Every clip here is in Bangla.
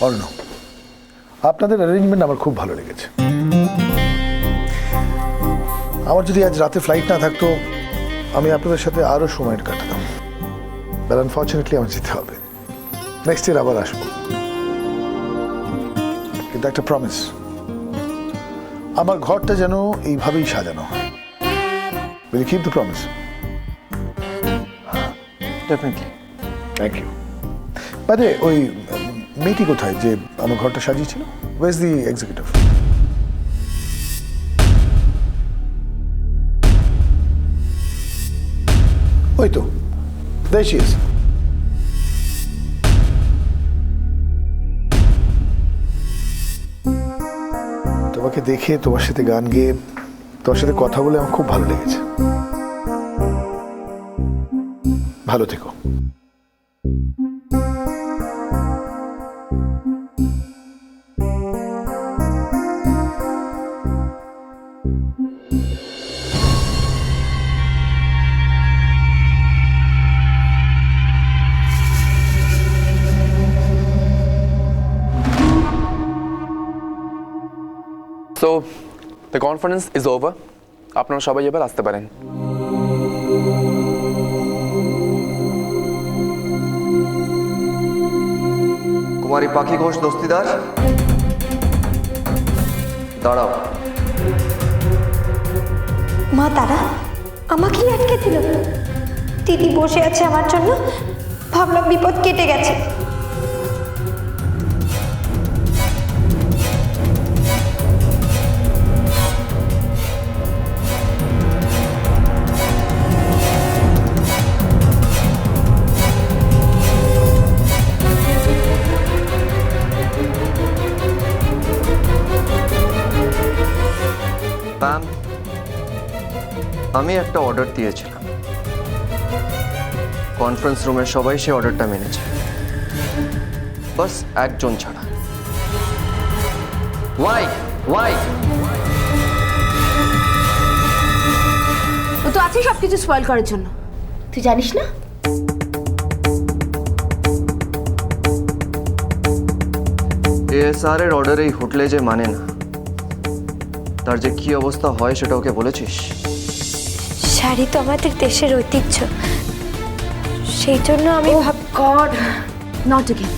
অর্ণব, আপনাদের অ্যারেঞ্জমেন্ট আমার খুব ভালো লেগেছে। আমার যদি আজ রাতে ফ্লাইট না থাকতো আমি আপনাদের সাথে আরো সময় কাটাতাম, বাট আনফর্চুনেটলি আমার যেতে হবে। নেক্সট ইয়ার আবার আসবো, কিন্তু একটা প্রমিস, আমার ঘরটা যেন এইভাবেই সাজানো হয়। Will you keep the promise? Definitely. Thank you. বাদে ওই মেয়েটি কোথায় যে আমার ঘরটা সাজিয়েছিল? ওয়ের ইজ দি এক্সিকিউটিভ? ওই তো, there she is. তোমাকে দেখে, তোমার সাথে গান গেয়ে, তোমার সাথে কথা বলে আমার খুব ভালো লেগেছে। ভালো থেকো। So, the conference is over. আপনারা সবাই এবার আসতে পারেন। কুমারী পাখি ঘোষ দস্তিদার, দাঁড়াও। মা তারা আমাকেই আটকে দিল। দিদি বসে আছে আমার জন্য, ভাবলাম বিপদ কেটে গেছে। ম্যাম, আমি একটা অর্ডার দিয়েছিলাম, কনফারেন্স রুমের সবাই সেই অর্ডারটা মেনেছে, বাস একজন ছাড়া। Y Y? ও তো আছে সবকিছু স্পয়েল করার জন্য, তুই জানিস না? এএসআর এর অর্ডার এই হোটেলে যে মানে না, তার যে কি অবস্থা হয় সেটা ওকে বলেছিস? শাড়ি তো আমাদের দেশের ঐতিহ্য, সেই জন্য আমি গড, নট अगेन।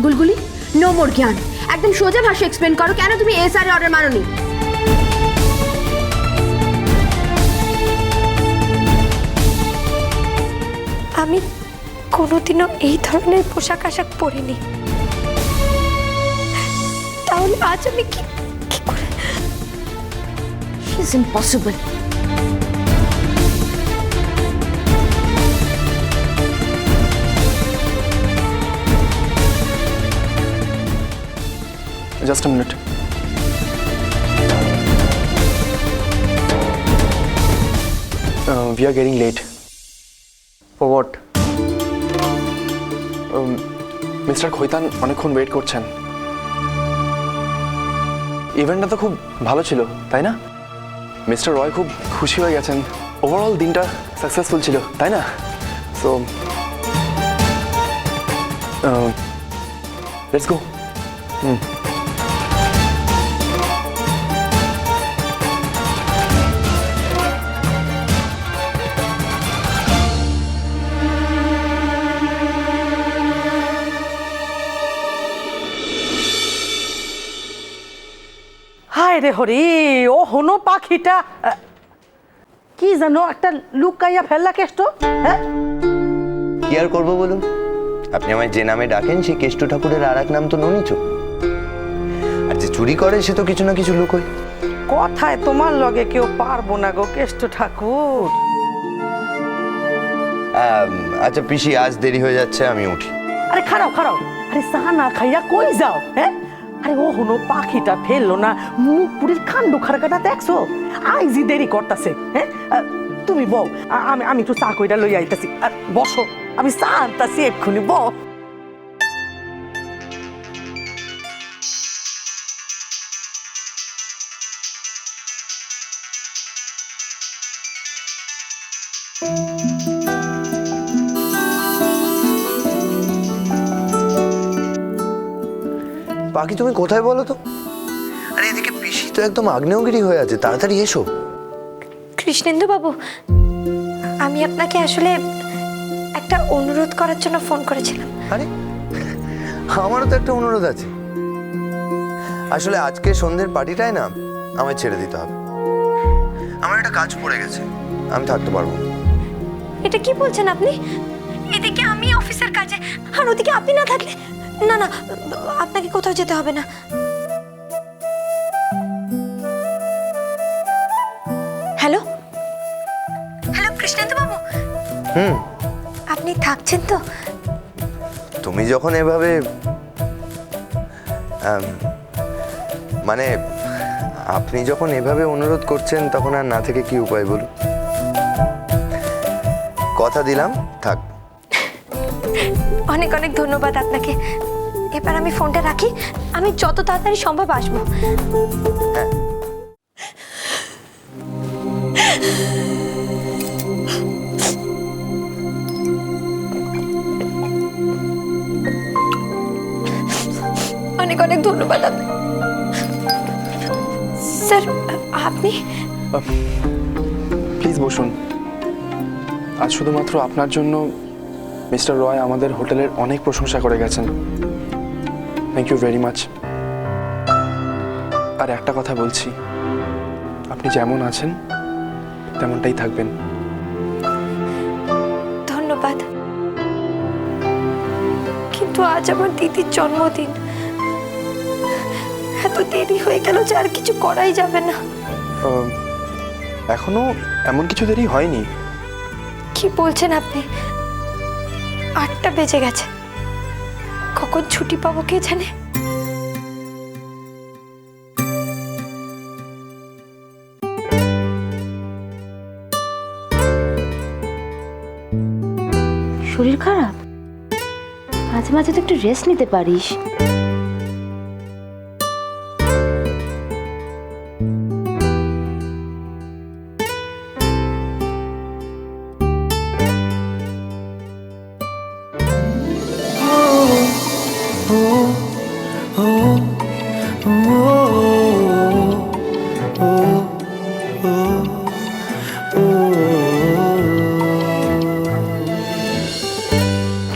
গুলগুলি, নো মোর জ্ঞান। একদম সোজা ভাষায় এক্সপ্লেন করো কেন তুমি এসআর এর অর্ডার মানোনি। আমি কোনোদিনও এই ধরনের পোশাক আশাক পরিনি, তাহলে আজ আমি কি করে? It's impossible. Just a minute. We are getting late. For what? Mister Khaitan অনেকক্ষণ ওয়েট করছেন। ইভেন্টটা তো খুব ভালো ছিল, তাই না? মিস্টার রয় খুব খুশি হয়ে গেছেন। ওভারঅল দিনটা সাকসেসফুল ছিল, তাই না? So let's go. হায় রে হরি, ও হনো পাখিটা কি জানো একটা লুকাইয়া ফেললা কেষ্ট। হ্যাঁ, কি আর করবো বলুন, আপনি আমায় যে নামে ডাকেন সেই কেষ্ট ঠাকুরের আর এক নাম তো ননিচ, আর যে চুরি করে সে তো কিছু না কিছু লুকোয়। কথায় তোমার লগে কেউ পারবো না গো কেষ্ট ঠাকুর। আচ্ছা পিসি, আজ দেরি হয়ে যাচ্ছে, আমি উঠি। আরে খারাপ খারাপ, আরে চা না খাইয়া কই যাও? হ্যাঁ, আরে ও হনো পাখিটা ফেললো না, মুখ পুরীর কাণ্ড খারকাটা দেখছো? আইজি দেরি করতেছে। হ্যাঁ, তুমি বউ, আমি একটু চা কইরা লই আইতাছি। বসো, আমি চা আনতাছি এক্ষুনি, বউ। পাখি তুমি কোথায় বলো তো? আরে এদিকে পিসি তো একদম আগ্নেয়গিরি হয়ে আছে, তাড়াতাড়ি এসো। কৃষ্ণেন্দু বাবু, আমি আপনাকে আসলে একটা অনুরোধ করার জন্য ফোন করেছিলাম। আরে আমারও তো একটা অনুরোধ আছে। আসলে আজকে সন্ধ্যের পার্টিটাই না আমায় ছেড়ে দিতে হবে। আমার একটা কাজ পড়ে গেছে, আমি থাকতে পারবো না। এটা কি বলছেন আপনি? এদিকে আমি অফিসের কাজে, আর ওদিকে আপনি না থাকলে? না না, আপনাকে কোথাও যেতে হবে না। হ্যালো হ্যালো কৃষ্ণেন্দু বাবু, আপনি থাকছেন তো? তুমি যখন এভাবে মানে আপনি যখন এভাবে অনুরোধ করছেন তখন আর না থেকে কি উপায় বলুন। কথা দিলাম থাক। অনেক অনেক ধন্যবাদ আপনাকে। এবার আমি ফোনটা রাখি, আমি যত তাড়াতাড়ি সম্ভব আসবো। হ্যাঁ। অনেক অনেক ধন্যবাদ আপনাকে। স্যার আপনি? প্লিজ বসুন। আজ শুধুমাত্র আপনার জন্য মিস্টার রয় আমাদের হোটেলের অনেক প্রশংসা করে গেছেন। Thank you very much. আর একটা কথা বলছি, আপনি যেমন আছেন তেমনটাই থাকবেন। ধন্যবাদ, কিন্তু আজ আমার দিদির জন্মদিন। এত দেরি হয়ে গেল যে আর কিছু করাই যাবে না। এখনো এমন কিছু দেরি হয়নি। কি বলছেন আপনি? 8টা বেজে গেছে, কখন ছুটি পাবো কে জানে। শরীর খারাপ? মাঝে মাঝে তো একটু রেস্ট নিতে পারিস।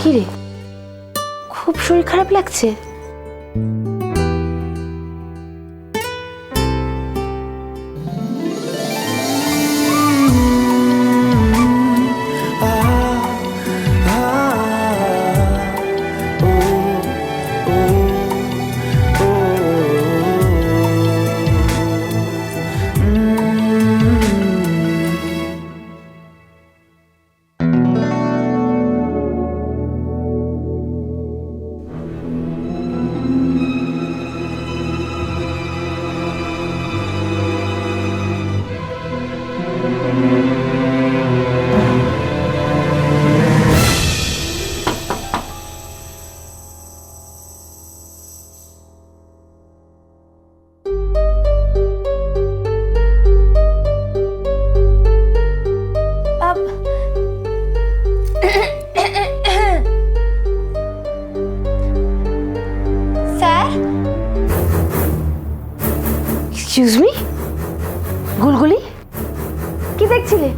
কি রে, খুব শরীর খারাপ লাগছে? স্যার? এক্সকিউজ মি, গুলগুলি কি দেখছিলে?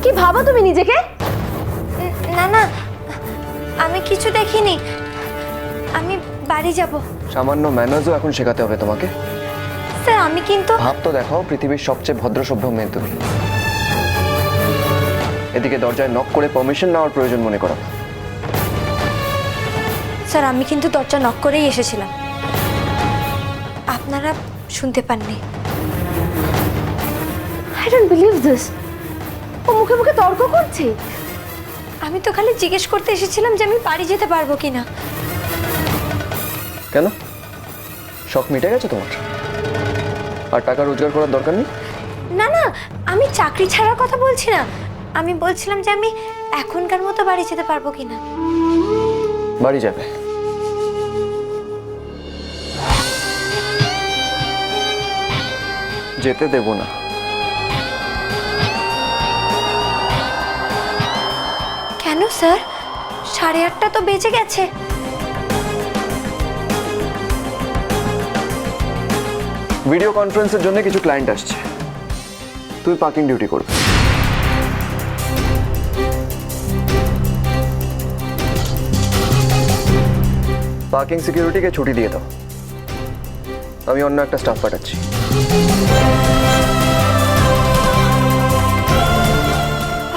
কি ভাবো তুমি নিজেকে? না না, আমি কিছু দেখিনি। আমি বাড়ি যাব। সামান্য ম্যানার্সও এখন শেখাতে হবে তোমাকে। স্যার আমি কিন্তু... ভাব তো দেখাও, পৃথিবীর সবচেয়ে ভদ্র সভ্য মেয়ে তুমি। এদিকে দরজায় নক করে পারমিশন নেওয়ার প্রয়োজন মনে করো। স্যার আমি কিন্তু দরজা নক করেই এসেছিলাম, আপনারা শুনতে পাননি। I don't believe this. ও মুখে মুখে তর্ক করছে। আমি তো খালি জিজ্ঞেস করতে এসেছিলাম যে আমি বাড়ি যেতে পারবো কিনা। কেন, শখ মিটে গেছে তোমার? আর টাকা রোজগার করার দরকার নেই? না না, আমি চাকরি ছাড়ার কথা বলছি না। আমি বলছিলাম যে আমি এখনকার মতো বাড়ি যেতে পারবো কিনা। বাড়ি যাবে। যেতে দেব না। কেন স্যার? 8:30 তো বেজে গেছে। ভিডিও কনফারেন্সের জন্য কিছু ক্লায়েন্ট আসছে, তুই পার্কিং ডিউটি করবি। পার্কিং সিকিউরিটিকে ছুটি দিয়ে দাও, আমি অন্য একটা স্টাফ পাঠাচ্ছি।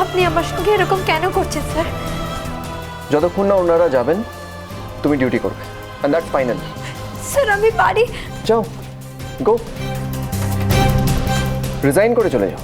আপনি আমার সঙ্গে এরকম কেন করছেন স্যার? যতক্ষণ না ওনারা যাবেন তুমি ডিউটি করবে, অ্যান্ড দ্যাটস ফাইনাল। স্যার আমি পারি। যাও, গো, রিজাইন করে চলে যাও।